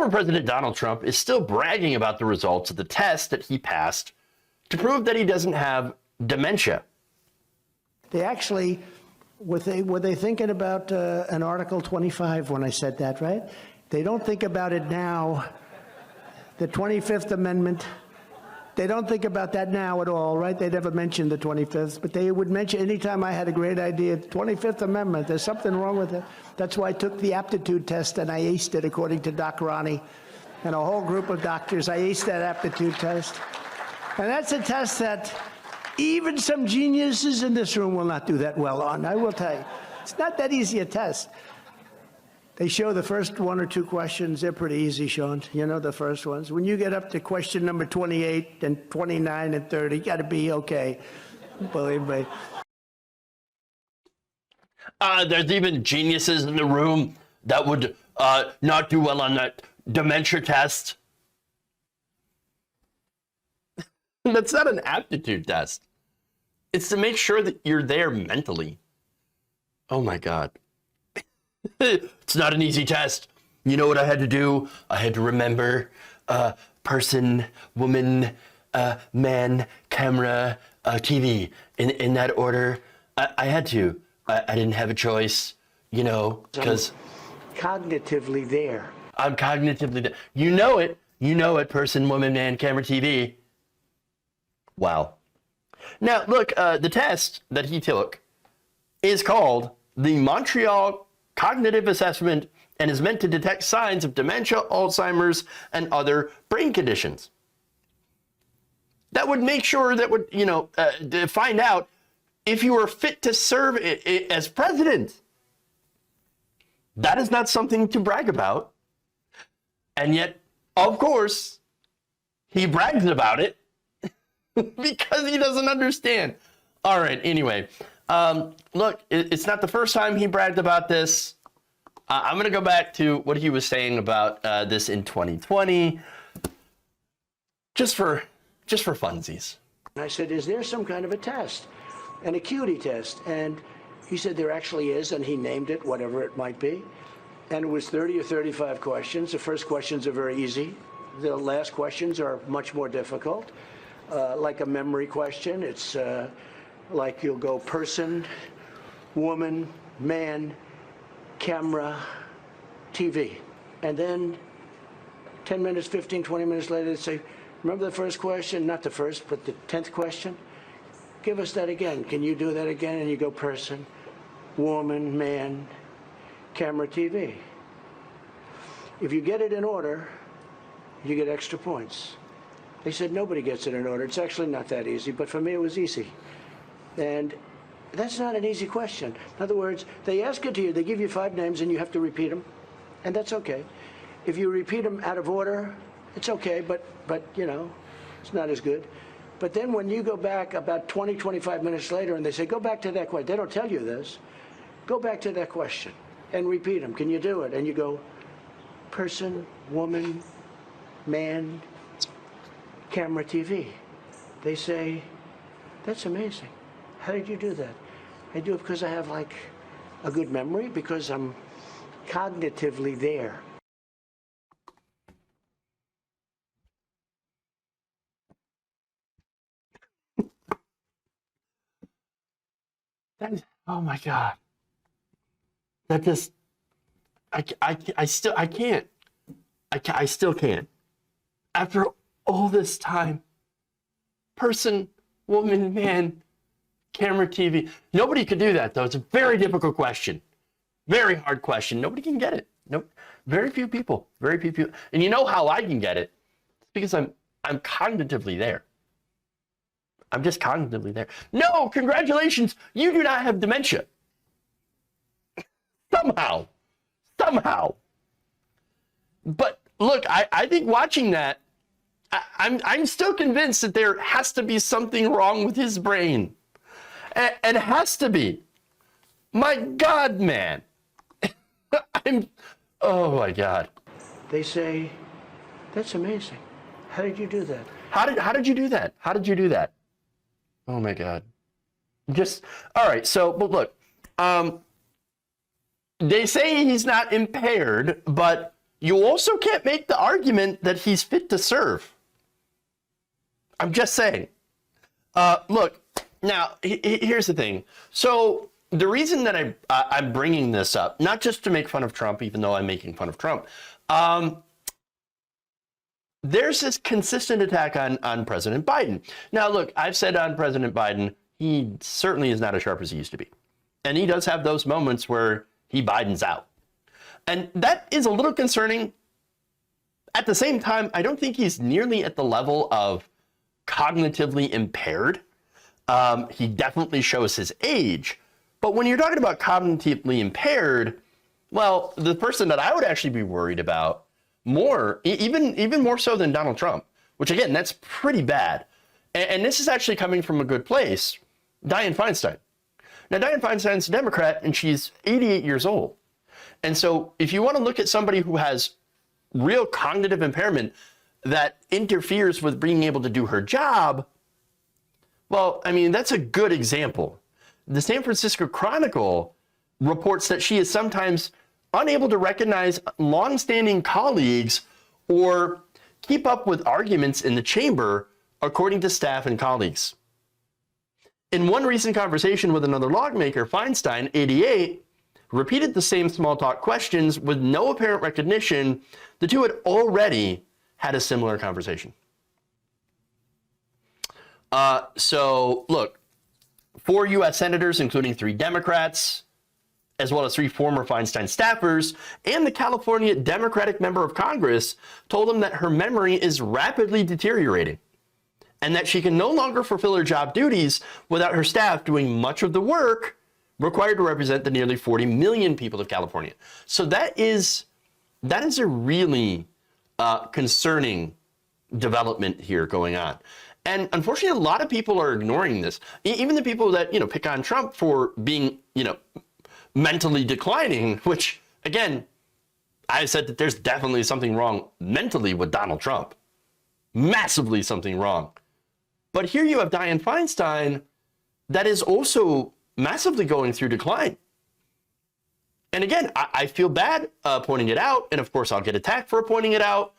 Former President Donald Trump is still bragging about the results of the test that he passed to prove that he doesn't have dementia. They actually, were they thinking about an Article 25 when I said that, right? They don't think about it now. The 25th Amendment, they don't think about that now at all, right? They never mentioned the 25th, but they would mention anytime I had a great idea, 25th Amendment, there's something wrong with it. That's why I took the aptitude test and I aced it, according to Doc Ronnie and a whole group of doctors. I aced that aptitude test. And that's a test that even some geniuses in this room will not do that well on, I will tell you. It's not that easy a test. They show the first one or two questions. They're pretty easy, Sean. You know the first ones. When you get up to question number 28 and 29 and 30, you got to be okay. Believe me. There's even geniuses in the room that would not do well on that dementia test. That's not an aptitude test. It's to make sure that you're there mentally. Oh my God. It's not an easy test. You know what I had to do? I had to remember person, woman, man, camera, TV in that order. I had to. I didn't have a choice, you know, because Cognitively there. I'm cognitively there. You know it. You know it, person, woman, man, camera, TV. Wow. Now, look, the test that he took is called the Montreal Cognitive Assessment and is meant to detect signs of dementia, Alzheimer's, and other brain conditions. That would make sure that would, you know, to find out if you were fit to serve as president. That is not something to brag about. And yet, of course, he brags about it because he doesn't understand. All right, anyway. Look, it's not the first time he bragged about this. I'm going to go back to what he was saying about this in 2020, just for funsies. I said, is there some kind of a test, an acuity test? And he said there actually is, and he named it, whatever it might be. And it was 30 or 35 questions. The first questions are very easy. The last questions are much more difficult, like a memory question. It's like you'll go person, woman, man, camera, TV. And then 10 minutes, 15, 20 minutes later, they say, remember the first question? Not the first, but the 10th question? Give us that again. Can you do that again? And you go person, woman, man, camera, TV. If you get it in order, you get extra points. They said nobody gets it in order. It's actually not that easy, but for me it was easy. And that's not an easy question. In other words, they ask it to you, they give you 5 names and you have to repeat them, and that's okay. If you repeat them out of order, it's okay, but you know, it's not as good. But then when you go back about 20, 25 minutes later and they say, go back to that question, they don't tell you this, go back to that question and repeat them. Can you do it? And you go, person, woman, man, camera, TV. They say, that's amazing. How did you do that? I do it because I have like a good memory, because I'm cognitively there. Oh my God. That just, I still can't. After all this time, person, woman, man, camera, TV. Nobody could do that, though. It's a very difficult question. Very hard question. Nobody can get it. Nope. Very few people. Very few people. And you know how I can get it? It's because I'm cognitively there. I'm just cognitively there. No, congratulations. You do not have dementia. Somehow. But look, I think watching that, I'm still convinced that there has to be something wrong with his brain. And it has to be. My God, man. Oh my God. They say, that's amazing. How did you do that? How did you do that? How did you do that? Oh my God. All right. So, but look, they say he's not impaired, but you also can't make the argument that he's fit to serve. I'm just saying. Look, now, here's the thing. So the reason that I'm bringing this up, not just to make fun of Trump, even though I'm making fun of Trump, there's this consistent attack on President Biden. Now, look, I've said on President Biden, he certainly is not as sharp as he used to be. And he does have those moments where he Bidens out. And that is a little concerning. At the same time, I don't think he's nearly at the level of cognitively impaired. He definitely shows his age. But when you're talking about cognitively impaired, well, the person that I would actually be worried about more, even more so than Donald Trump, which again, that's pretty bad. And this is actually coming from a good place, Dianne Feinstein. Now, Dianne Feinstein's a Democrat, and she's 88 years old. And so if you want to look at somebody who has real cognitive impairment that interferes with being able to do her job, well, I mean, that's a good example. The San Francisco Chronicle reports that she is sometimes unable to recognize longstanding colleagues or keep up with arguments in the chamber, according to staff and colleagues. In one recent conversation with another lawmaker, Feinstein, 88, repeated the same small talk questions with no apparent recognition. The two had already had a similar conversation. So look, 4 U.S. senators, including 3 Democrats, as well as 3 former Feinstein staffers, and the California Democratic member of Congress told him that her memory is rapidly deteriorating and that she can no longer fulfill her job duties without her staff doing much of the work required to represent the nearly 40 million people of California. So that is a really concerning development here going on. And unfortunately, a lot of people are ignoring this. Even the people that, pick on Trump for being, mentally declining, which, again, I said that there's definitely something wrong mentally with Donald Trump. Massively something wrong. But here you have Dianne Feinstein that is also massively going through decline. And again, I feel bad pointing it out. And of course, I'll get attacked for pointing it out.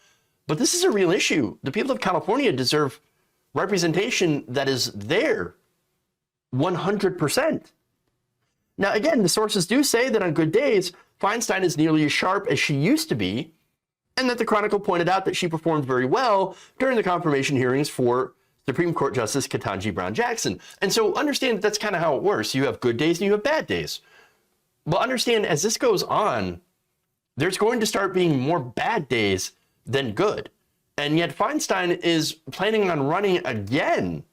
But this is a real issue. The people of California deserve representation that is there 100%. Now, again, the sources do say that on good days, Feinstein is nearly as sharp as she used to be, and that the Chronicle pointed out that she performed very well during the confirmation hearings for Supreme Court Justice Ketanji Brown Jackson. And so understand that's kind of how it works. You have good days and you have bad days. But understand, as this goes on, there's going to start being more bad days than good. And yet Feinstein is planning on running again.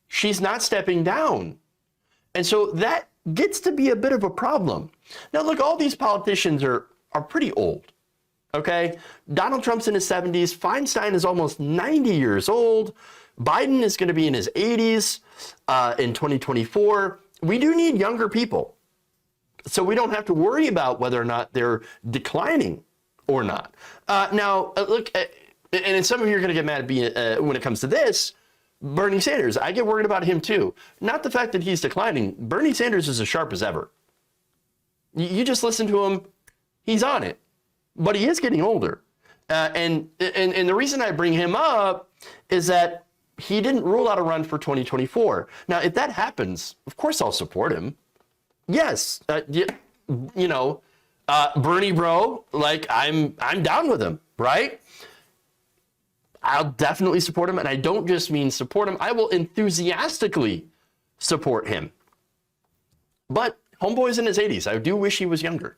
She's not stepping down. And so that gets to be a bit of a problem. Now, look, all these politicians are pretty old, okay? Donald Trump's in his 70s. Feinstein is almost 90 years old. Biden is going to be in his 80s in 2024. We do need younger people, so we don't have to worry about whether or not they're declining or not. Now, look, and some of you are going to get mad at me when it comes to this. Bernie Sanders, I get worried about him too. Not the fact that he's declining. Bernie Sanders is as sharp as ever. You just listen to him, he's on it. But he is getting older. And the reason I bring him up is that he didn't rule out a run for 2024. Now, if that happens, of course I'll support him. Yes, Bernie bro, like I'm down with him, right? I'll definitely support him, and I don't just mean support him. I will enthusiastically support him. But homeboy's in his 80s. I do wish he was younger.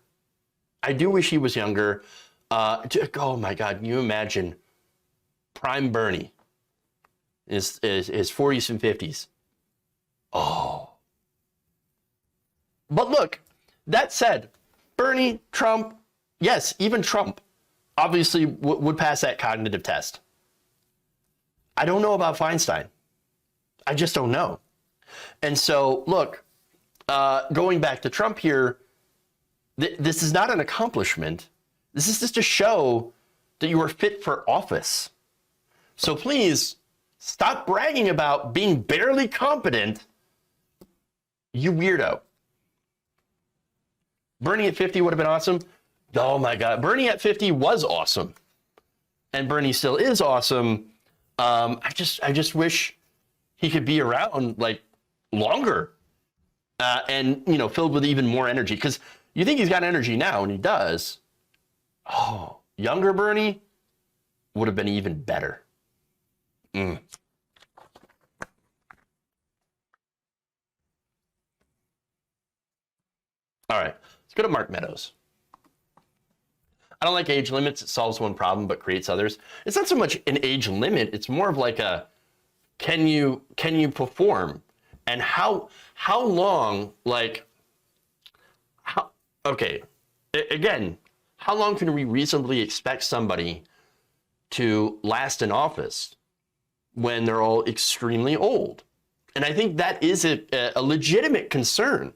Oh my God, can you imagine prime Bernie is 40s and 50s? Oh. But look, that said, Bernie, Trump, yes, even Trump obviously would pass that cognitive test. I don't know about Feinstein. I just don't know. And so, look, going back to Trump here, this is not an accomplishment. This is just to show that you are fit for office. So please, stop bragging about being barely competent, you weirdo. Bernie at 50 would have been awesome. Oh my God, Bernie at 50 was awesome, and Bernie still is awesome. I just wish he could be around like longer, and filled with even more energy. Because you think he's got energy now, and he does. Oh, younger Bernie would have been even better. Mm. All right, let's go to Mark Meadows. I don't like age limits. It solves one problem but creates others. It's not so much an age limit. It's more of like a can you perform, and how long, like how okay again, how long can we reasonably expect somebody to last in office when they're all extremely old? And I think that is a legitimate concern.